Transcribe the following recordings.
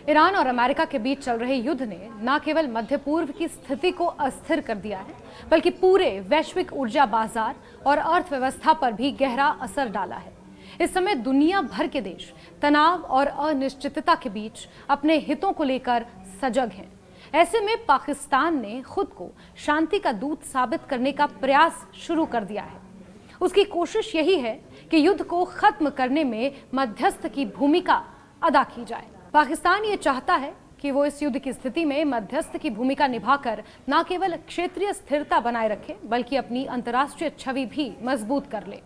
Iran और America के बीच चल रहे युद्ध ने न केवल मध्य पूर्व की स्थिति को अस्थिर कर दिया है, बल्कि पूरे वैश्विक ऊर्जा बाजार और अर्थव्यवस्था पर भी गहरा असर डाला है। इस समय दुनिया भर के देश तनाव और अनिश्चितता के बीच अपने हितों को लेकर सजग हैं। ऐसे में पाकिस्तान ने खुद को शांति का दूत साबित करने का प्रयास शुरू कर दिया है। उसकी कोशिश यही है कि युद्ध को खत्म करने में मध्यस्थ की भूमिका अदा की जाए। पाकिस्तान ये चाहता है कि वो इस युद्ध की स्थिति में मध्यस्थ की भूमिका निभाकर न केवल क्षेत्रीय स्थिरता बनाए रखे, बल्कि अपनी अंतर्राष्ट्रीय छवि भी मजबूत कर ले।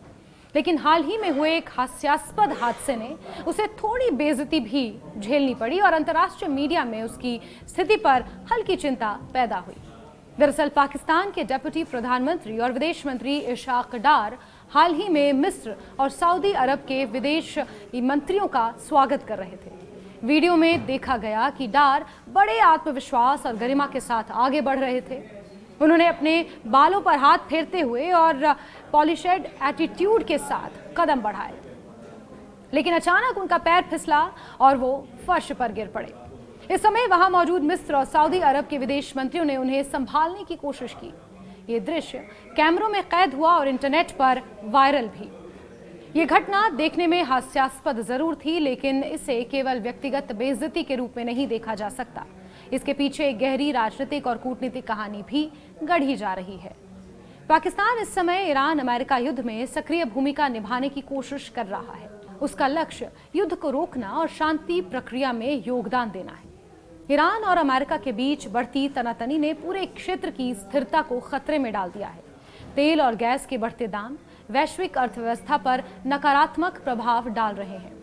लेकिन हाल ही में हुए एक हास्यास्पद हादसे ने उसे थोड़ी बेइज्जती भी झेलनी पड़ी और अंतर्राष्ट्रीय मीडिया में उसकी स्थिति पर हल्की चिंता पैदा हुई। दरअसल पाकिस्तान के डिप्टी प्रधानमंत्री और विदेश मंत्री इशाक डार हाल ही में मिस्र और सऊदी अरब के विदेश मंत्रियों का स्वागत कर रहे थे। वीडियो में देखा गया कि डार बड़े आत्मविश्वास और गरिमा के साथ आगे बढ़ रहे थे। उन्होंने अपने बालों पर हाथ फेरते हुए और पॉलिशेड एटीट्यूड के साथ कदम बढ़ाए, लेकिन अचानक उनका पैर फिसला और वो फर्श पर गिर पड़े। इस समय वहां मौजूद मिस्र और सऊदी अरब के विदेश मंत्रियों ने उन्हें संभालने की कोशिश की। ये दृश्य कैमरों में कैद हुआ और इंटरनेट पर वायरल भी। ये घटना देखने में हास्यास्पद जरूर थी, लेकिन इसे केवल व्यक्तिगत बेइज्जती के रूप में नहीं देखा जा सकता। इसके पीछे एक गहरी राजनीतिक और कूटनीतिक कहानी भी गढ़ी जा रही है। पाकिस्तान इस समय ईरान अमेरिका युद्ध में सक्रिय भूमिका निभाने की कोशिश कर रहा है। उसका लक्ष्य युद्ध को रोकना और शांति प्रक्रिया में योगदान देना है। ईरान और अमेरिका के बीच बढ़ती तनातनी ने पूरे क्षेत्र की स्थिरता को खतरे में डाल दिया है। तेल और गैस के बढ़ते दाम वैश्विक अर्थव्यवस्था पर नकारात्मक प्रभाव डाल रहे हैं।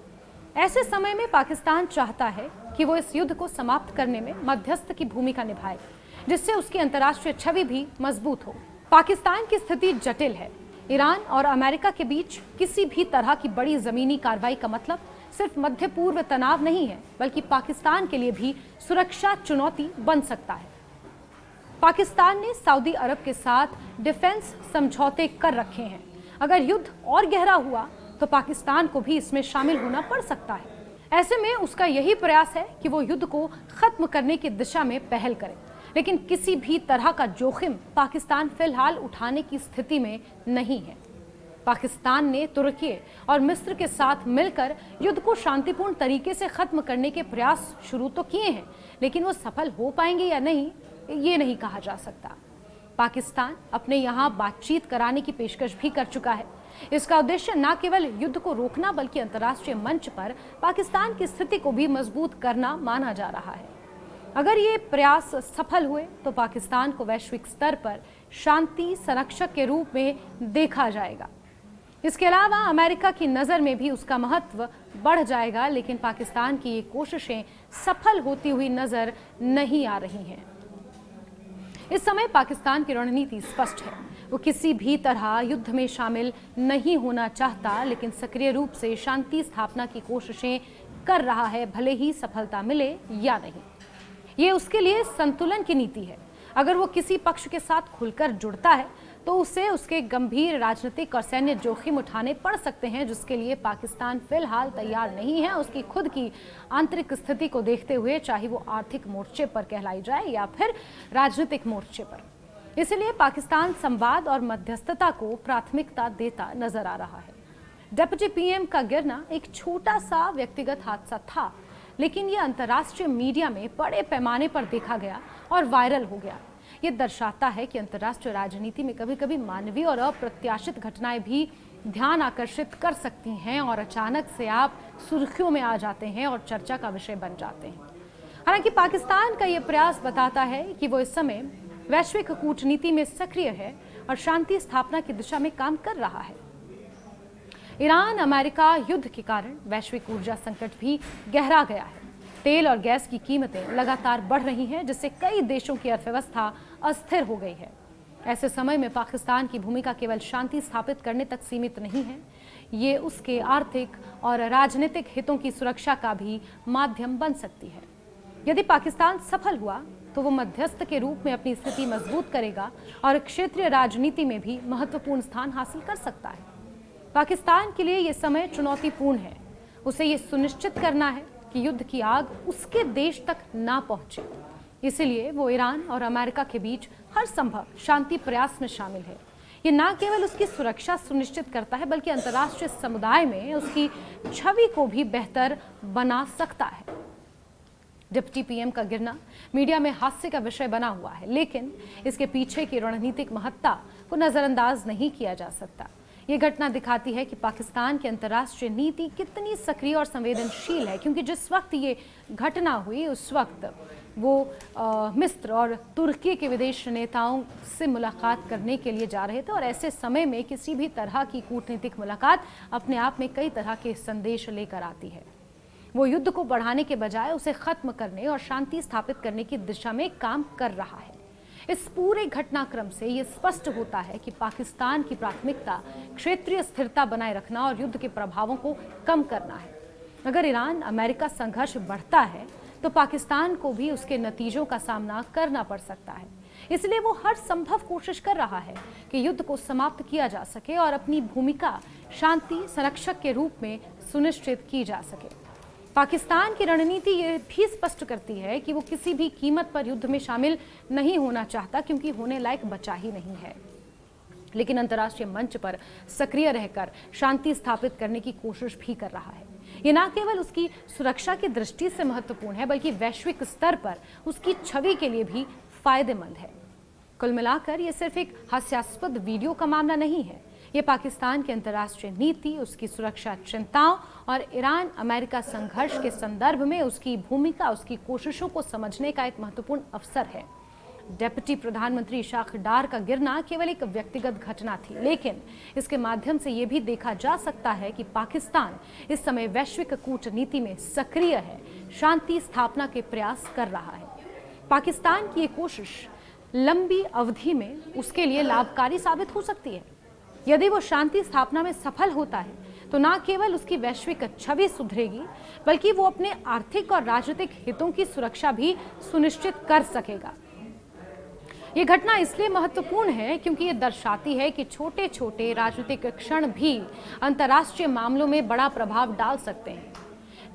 ऐसे समय में पाकिस्तान चाहता है कि वो इस युद्ध को समाप्त करने में मध्यस्थ की भूमिका निभाए, जिससे उसकी अंतर्राष्ट्रीय छवि भी मजबूत हो। पाकिस्तान की स्थिति जटिल है। ईरान और अमेरिका के बीच किसी भी तरह की बड़ी जमीनी कार्रवाई का मतलब सिर्फ मध्य पूर्व तनाव नहीं है, बल्कि पाकिस्तान के लिए भी सुरक्षा चुनौती बन सकता है। पाकिस्तान ने सऊदी अरब के साथ डिफेंस समझौते कर रखे हैं। अगर युद्ध और गहरा हुआ तो पाकिस्तान को भी इसमें शामिल होना पड़ सकता है। ऐसे में उसका यही प्रयास है कि वो युद्ध को खत्म करने की दिशा में पहल करे, लेकिन किसी भी तरह का जोखिम पाकिस्तान फिलहाल उठाने की स्थिति में नहीं है। पाकिस्तान ने तुर्की और मिस्र के साथ मिलकर युद्ध को शांतिपूर्ण तरीके से खत्म करने के प्रयास शुरू तो किए हैं, लेकिन वो सफल हो पाएंगे या नहीं, ये नहीं कहा जा सकता। पाकिस्तान अपने यहाँ बातचीत कराने की पेशकश भी कर चुका है। इसका उद्देश्य न केवल युद्ध को रोकना, बल्कि अंतर्राष्ट्रीय मंच पर पाकिस्तान की स्थिति को भी मजबूत करना माना जा रहा है। अगर ये प्रयास सफल हुए तो पाकिस्तान को वैश्विक स्तर पर शांति संरक्षक के रूप में देखा जाएगा। इसके अलावा अमेरिका की नज़र में भी उसका महत्व बढ़ जाएगा, लेकिन पाकिस्तान की ये कोशिशें सफल होती हुई नजर नहीं आ रही हैं। इस समय पाकिस्तान की रणनीति स्पष्ट है। वो किसी भी तरह युद्ध में शामिल नहीं होना चाहता, लेकिन सक्रिय रूप से शांति स्थापना की कोशिशें कर रहा है, भले ही सफलता मिले या नहीं। ये उसके लिए संतुलन की नीति है। अगर वो किसी पक्ष के साथ खुलकर जुड़ता है तो उसे उसके गंभीर राजनीतिक और सैन्य जोखिम उठाने पड़ सकते हैं, जिसके लिए पाकिस्तान फिलहाल तैयार नहीं है। उसकी खुद की आंतरिक स्थिति को देखते हुए, चाहे वो आर्थिक मोर्चे पर कहलाई जाए या फिर राजनीतिक मोर्चे पर। इसलिए पाकिस्तान संवाद और मध्यस्थता को प्राथमिकता देता नजर आ रहा है। डिप्टी पीएम का गिरना एक छोटा सा व्यक्तिगत हादसा था, लेकिन यह अंतर्राष्ट्रीय मीडिया में बड़े पैमाने पर देखा गया और वायरल हो गया। ये दर्शाता है कि अंतर्राष्ट्रीय राजनीति में कभी कभी मानवीय और अप्रत्याशित घटनाएं भी ध्यान आकर्षित कर सकती हैं और अचानक से आप सुर्खियों में आ जाते हैं और चर्चा का विषय बन जाते हैं। हालांकि पाकिस्तान का ये प्रयास बताता है कि वो इस समय वैश्विक कूटनीति में सक्रिय है और शांति स्थापना की दिशा में काम कर रहा है। ईरान अमेरिका युद्ध के कारण वैश्विक ऊर्जा संकट भी गहरा गया है। तेल और गैस की कीमतें लगातार बढ़ रही हैं, जिससे कई देशों की अर्थव्यवस्था अस्थिर हो गई है। ऐसे समय में पाकिस्तान की भूमिका केवल शांति स्थापित करने तक सीमित नहीं है, ये उसके आर्थिक और राजनीतिक हितों की सुरक्षा का भी माध्यम बन सकती है। यदि पाकिस्तान सफल हुआ तो वो मध्यस्थ के रूप में अपनी स्थिति मजबूत करेगा और क्षेत्रीय राजनीति में भी महत्वपूर्ण स्थान हासिल कर सकता है। पाकिस्तान के लिए ये समय चुनौतीपूर्ण है। उसे ये सुनिश्चित करना है कि युद्ध की आग उसके देश तक ना पहुंचे। इसलिए वो ईरान और अमेरिका के बीच हर संभव शांति प्रयास में शामिल है। ये न केवल उसकी सुरक्षा सुनिश्चित करता है बल्कि अंतर्राष्ट्रीय समुदाय में उसकी छवि को भी बेहतर बना सकता है। डिप्टी पीएम का गिरना मीडिया में हास्य का विषय बना हुआ है, लेकिन इसके पीछे की रणनीतिक महत्ता को नजरअंदाज नहीं किया जा सकता। ये घटना दिखाती है कि पाकिस्तान की अंतर्राष्ट्रीय नीति कितनी सक्रिय और संवेदनशील है, क्योंकि जिस वक्त ये घटना हुई उस वक्त वो मिस्र और तुर्की के विदेश नेताओं से मुलाकात करने के लिए जा रहे थे और ऐसे समय में किसी भी तरह की कूटनीतिक मुलाकात अपने आप में कई तरह के संदेश लेकर आती है। वो युद्ध को बढ़ाने के बजाय उसे खत्म करने और शांति स्थापित करने की दिशा में काम कर रहा है। इस पूरे घटनाक्रम से ये स्पष्ट होता है कि पाकिस्तान की प्राथमिकता क्षेत्रीय स्थिरता बनाए रखना और युद्ध के प्रभावों को कम करना है। अगर ईरान अमेरिका संघर्ष बढ़ता है तो पाकिस्तान को भी उसके नतीजों का सामना करना पड़ सकता है। इसलिए वो हर संभव कोशिश कर रहा है कि युद्ध को समाप्त किया जा सके और अपनी भूमिका शांति संरक्षक के रूप में सुनिश्चित की जा सके। पाकिस्तान की रणनीति ये भी स्पष्ट करती है कि वो किसी भी कीमत पर युद्ध में शामिल नहीं होना चाहता, क्योंकि होने लायक बचा ही नहीं है, लेकिन अंतर्राष्ट्रीय मंच पर सक्रिय रहकर शांति स्थापित करने की कोशिश भी कर रहा है। ये न केवल उसकी सुरक्षा की दृष्टि से महत्वपूर्ण है बल्कि वैश्विक स्तर पर उसकी छवि के लिए भी फायदेमंद है। कुल मिलाकर ये सिर्फ एक हास्यास्पद वीडियो का मामला नहीं है, ये पाकिस्तान की अंतर्राष्ट्रीय नीति, उसकी सुरक्षा चिंताओं और ईरान अमेरिका संघर्ष के संदर्भ में उसकी भूमिका, उसकी कोशिशों को समझने का एक महत्वपूर्ण अवसर है। डिप्टी प्रधानमंत्री इशाक डार का गिरना केवल एक व्यक्तिगत घटना थी, लेकिन इसके माध्यम से ये भी देखा जा सकता है कि पाकिस्तान इस समय वैश्विक कूटनीति में सक्रिय है, शांति स्थापना के प्रयास कर रहा है। पाकिस्तान की ये कोशिश लंबी अवधि में उसके लिए लाभकारी साबित हो सकती है। यदि वो शांति स्थापना में सफल होता है तो न केवल उसकी वैश्विक छवि सुधरेगी बल्कि वो अपने आर्थिक और राजनीतिक हितों की सुरक्षा भी सुनिश्चित कर सकेगा। ये घटना इसलिए महत्वपूर्ण है क्योंकि ये दर्शाती है कि छोटे छोटे राजनीतिक क्षण भी अंतर्राष्ट्रीय मामलों में बड़ा प्रभाव डाल सकते हैं।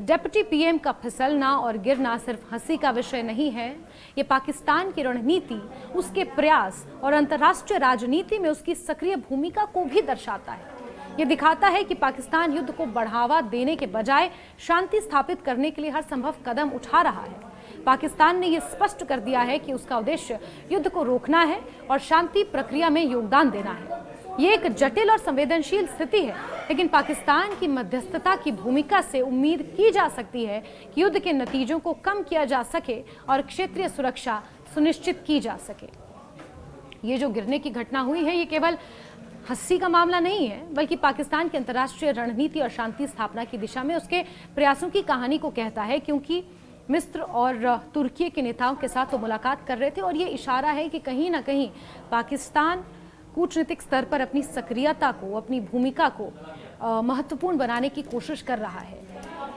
डिप्टी पीएम का फिसलना और गिरना सिर्फ हंसी का विषय नहीं है, ये पाकिस्तान की रणनीति, उसके प्रयास और अंतर्राष्ट्रीय राजनीति में उसकी सक्रिय भूमिका को भी दर्शाता है। ये दिखाता है कि पाकिस्तान युद्ध को बढ़ावा देने के बजाय शांति स्थापित करने के लिए हर संभव कदम उठा रहा है। पाकिस्तान ने यह स्पष्ट कर दिया है कि उसका उद्देश्य युद्ध को रोकना है और शांति प्रक्रिया में योगदान देना है। ये एक जटिल और संवेदनशील स्थिति है, लेकिन पाकिस्तान की मध्यस्थता की भूमिका से उम्मीद की जा सकती है कि युद्ध के नतीजों को कम किया जा सके और क्षेत्रीय सुरक्षा सुनिश्चित की जा सके। ये जो गिरने की घटना हुई है, ये केवल हंसी का मामला नहीं है बल्कि पाकिस्तान की अंतर्राष्ट्रीय रणनीति और शांति स्थापना की दिशा में उसके प्रयासों की कहानी को कहता है, क्योंकि मिस्र और तुर्की के नेताओं के साथ वो मुलाकात कर रहे थे और ये इशारा है कि कहीं ना कहीं पाकिस्तान कूटनीतिक स्तर पर अपनी सक्रियता को, अपनी भूमिका को महत्वपूर्ण बनाने की कोशिश कर रहा है।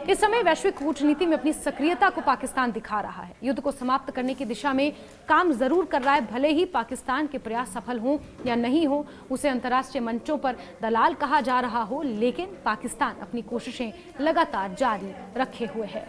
इस समय वैश्विक कूटनीति में अपनी सक्रियता को पाकिस्तान दिखा रहा है, युद्ध को समाप्त करने की दिशा में काम जरूर कर रहा है। भले ही पाकिस्तान के प्रयास सफल हों या नहीं हो, उसे अंतर्राष्ट्रीय मंचों पर दलाल कहा जा रहा हो, लेकिन पाकिस्तान अपनी कोशिशें लगातार जारी रखे हुए है।